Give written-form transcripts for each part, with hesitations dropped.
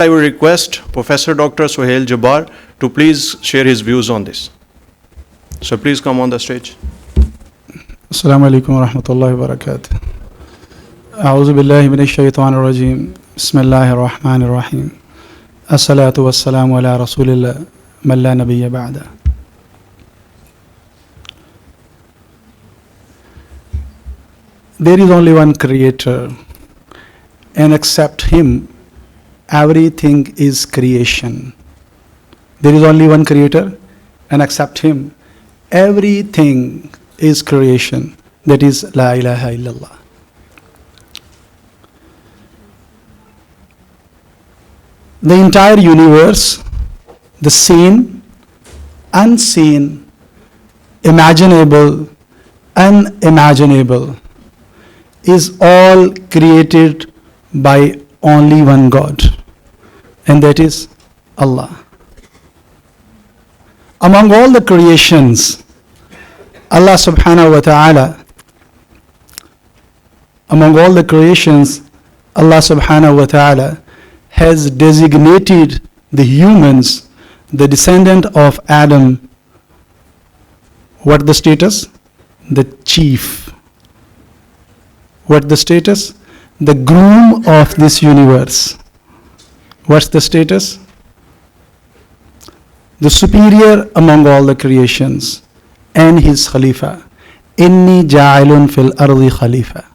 I will request Professor Dr. Sohail Jabbar to please share his views on this. So please come on the stage. السلام عليكم ورحمة الله وبركاته. أعوذ بالله من الشيطان الرجيم. بسم الله الرحمن الرحيم. الصلاة والسلام على رسول الله من لا نبي بعده. There is only one creator, and except him everything is creation. There is only one creator, and except him everything is creation. That is La ilaha illallah. The entire universe, the seen, unseen, imaginable, unimaginable, is all created by only one God, and that is Allah. Among all the creations, Allah subhanahu wa ta'ala, among all the creations, Allah subhanahu wa ta'ala has designated the humans, the descendant of Adam, what the status? The chief. What the status? The groom of this universe. What's the status? The superior among all the creations, and his Khalifa. Inni ja'ilun fil ardi Khalifa.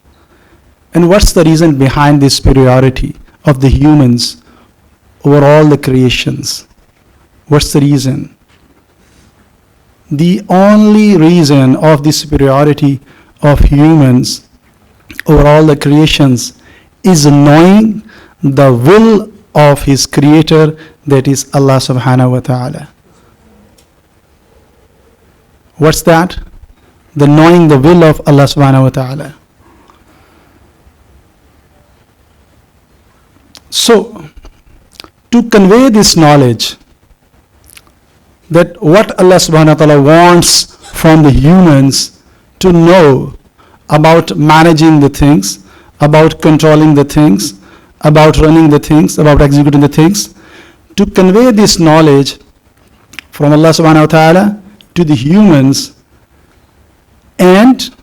And what's the reason behind this superiority of the humans over all the creations? What's the reason? The only reason of the superiority of humans over all the creations is knowing the will of his creator, that is Allah subhanahu wa ta'ala. What's that? The knowing the will of Allah subhanahu wa ta'ala. So, to convey this knowledge, that what Allah subhanahu wa ta'ala wants from the humans to know about managing the things, about controlling the things, about running the things, about executing the things, to convey this knowledge from Allah subhanahu wa ta'ala to the humans, and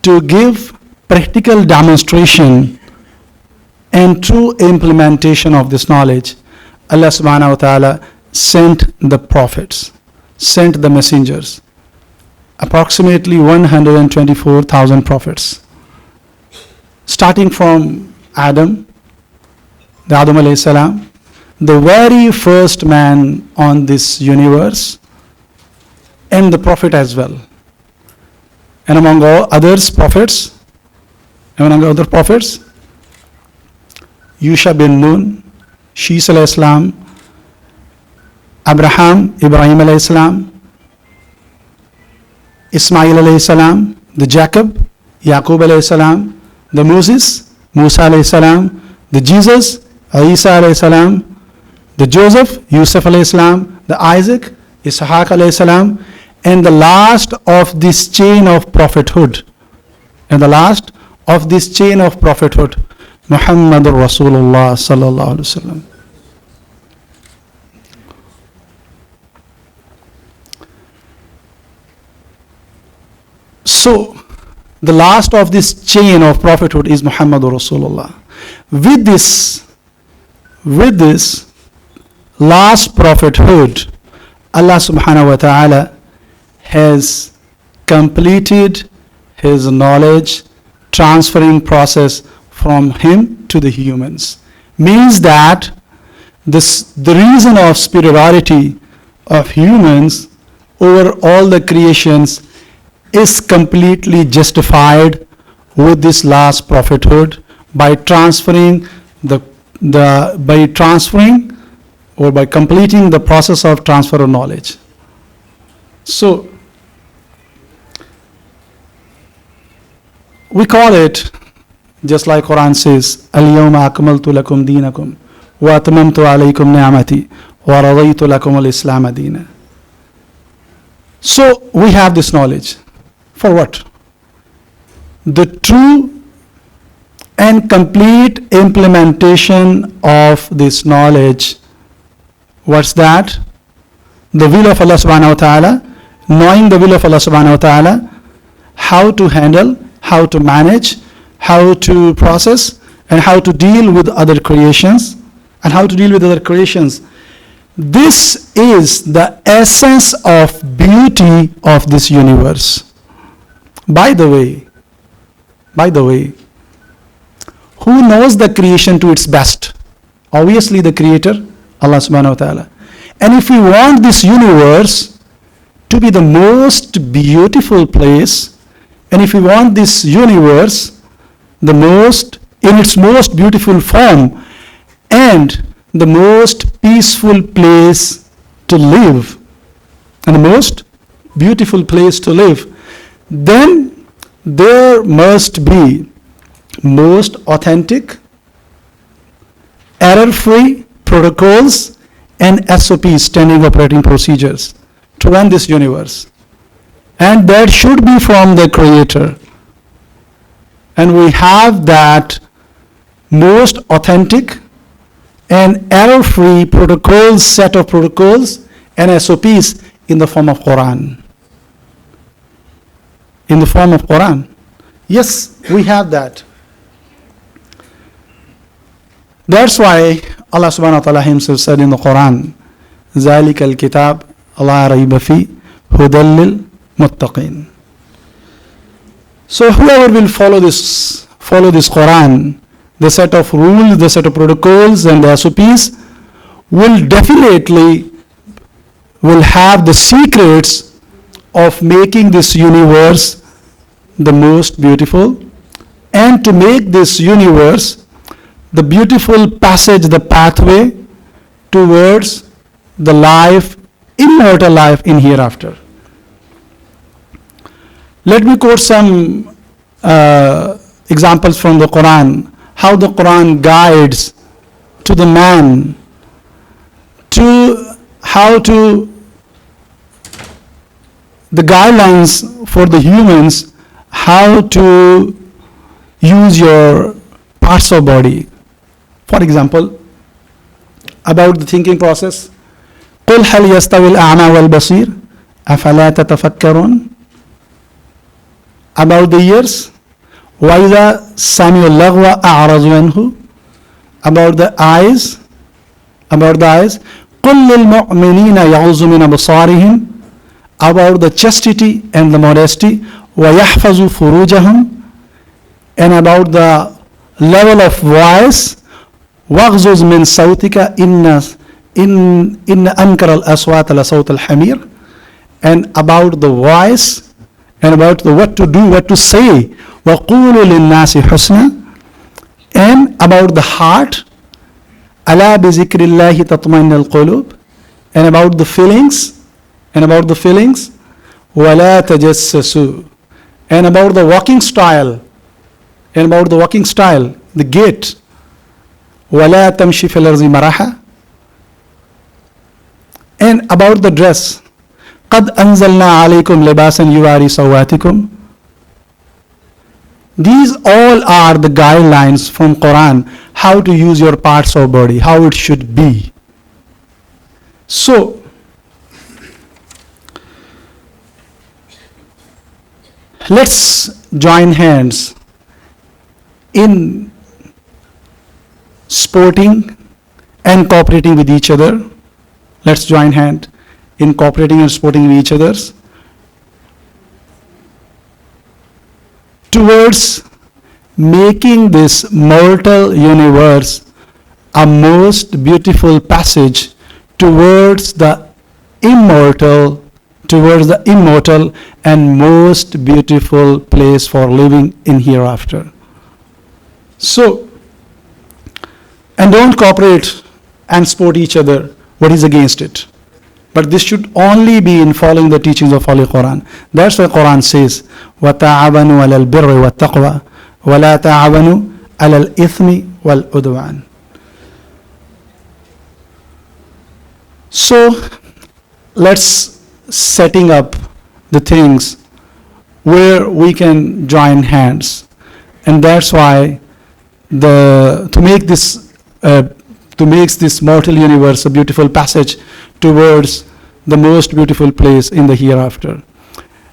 to give practical demonstration and true implementation of this knowledge, Allah subhanahu wa ta'ala sent the prophets, sent the messengers, approximately 124,000 prophets, starting from Adam, the Adam alayhi salam, the very first man on this universe, and the prophet as well. And among all others prophets, Yusha bin Nun, Shis alayhi salam, Ibrahim alayhi salam, Ismail alayhi salam, the Jacob, Yaqub alayhi salam, the Moses, Musa alayhi salam, the Jesus, Isa alayhi salam, the Joseph, Yusuf alayhi salam, the Isaac, Ishaq alayhi salam, and the last of this chain of prophethood, Muhammadur Rasulullah sallallahu alaihi wasallam. So, the last of this chain of prophethood is Muhammadur Rasulullah. With this last prophethood, Allah subhanahu wa ta'ala has completed his knowledge transferring process from him to the humans. Means that the reason of superiority of humans over all the creations is completely justified with this last prophethood by transferring or by completing the process of transfer of knowledge. So we call it, just like Quran says, Al-yawma akmaltu lakum deenakum wa atmamtu alaykum ni'amati wa radaytu lakum al-islam deena. So we have this knowledge. For what? The true and complete implementation of this knowledge. What's that? The will of Allah subhanahu wa ta'ala, knowing the will of Allah subhanahu wa ta'ala, how to handle, how to manage, how to process, and how to deal with other creations, This is the essence of beauty of this universe. By the way, who knows the creation to its best? Obviously the creator, Allah subhanahu wa ta'ala. And if we want this universe to be the most beautiful place, and if we want this universe in its most beautiful form and the most peaceful place to live, then there must be most authentic, error-free protocols and SOPs, standing operating procedures, to run this universe. And that should be from the Creator. And we have that most authentic and error-free set of protocols and SOPs in the form of Quran. Yes, we have that. That's why Allah subhanahu wa ta'ala himself said in the Quran, ذَلِكَ الْكِتَابِ لَا رَيْبَ فِيهِ هُدًى لِلْمُتَّقِينَ. So whoever will follow this Quran, the set of rules, the set of protocols and the SOPs, will definitely have the secrets of making this universe the most beautiful, and to make this universe the beautiful passage, the pathway towards the life, immortal life in hereafter. Let me quote some examples from the Quran, how the Quran guides to the man, the guidelines for the humans, how to use your parts of body. For example, about the thinking process. قُلْ هَلْ يَسْتَوِي الْأَعْمَى وَالْبَصِيرُ أَفَلَا تَتَفَكَّرُونَ. About the ears. وَإِذَا سَمِعُوا اللَّغْوَ أَعْرَضُوا عَنْهُ. About the eyes. قُلْ لِلْمُؤْمِنِينَ يَغْضُضُّوا مِنْ أَبْصَارِهِمْ. About the chastity and the modesty. وَيَحْفَظُوا فُرُوجَهُمْ. And about the level of voice. وَغْضُضْ مِنْ صَوْتِكَ إِنَّ أَنْكَرَ الْأَصْوَاتَ لَصَوْتُ الْحَمِيرِ. And about the voice, and about the what to do, what to say. وَقُولُوا لِلنَّاسِ حُسْنًا. And about the heart. أَلَا بِذِكْرِ اللَّهِ تَطْمَئِنُّ الْقُلُوبُ. And about the feelings. وَلَا تَجَسَّسُوا. And about the walking style. The gait. وَلَا تَمْشِ فِي الْأَرْضِ مَرَحًا. And about the dress. قَدْ أَنزَلْنَا عَلَيْكُمْ لِبَاسًا يُوَارِي سَوَاتِكُمْ. These all are the guidelines from Quran, how to use your parts of body, how it should be. So, let's join hands in sporting and cooperating with each other. Let's join hand in cooperating and sporting with each other towards making this mortal universe a most beautiful passage towards the immortal and most beautiful place for living in hereafter. So, and don't cooperate and support each other. What is against it? But this should only be in following the teachings of Holy Quran. That's why Quran says, وَتَعَوَنُوا عَلَى الْبِرِّ وَالتَّقْوَى وَلَا تَعَوَنُوا عَلَى الْإِثْمِ وَالْعُدْوَانِ. So, let's setting up the things where we can join hands. And that's why to make this mortal universe a beautiful passage towards the most beautiful place in the hereafter.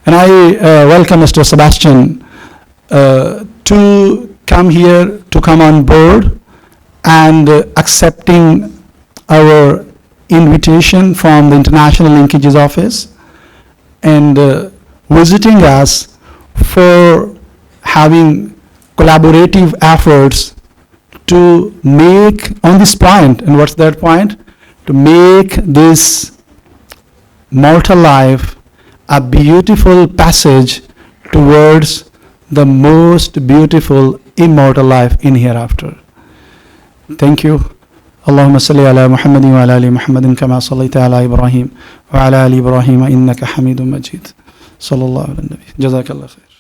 And I welcome Mr. Sebastian to come here, to come on board, and accepting our invitation from the International Linkages Office, and visiting us for having collaborative efforts to make on this point. And what's that point? To make this mortal life a beautiful passage towards the most beautiful immortal life in hereafter. Thank you. اللهم صل على محمد وعلى آل محمد كما صليت على إبراهيم وعلى آل إبراهيم إنك حميد مجيد. صلى الله على النبي. جزاك الله خير.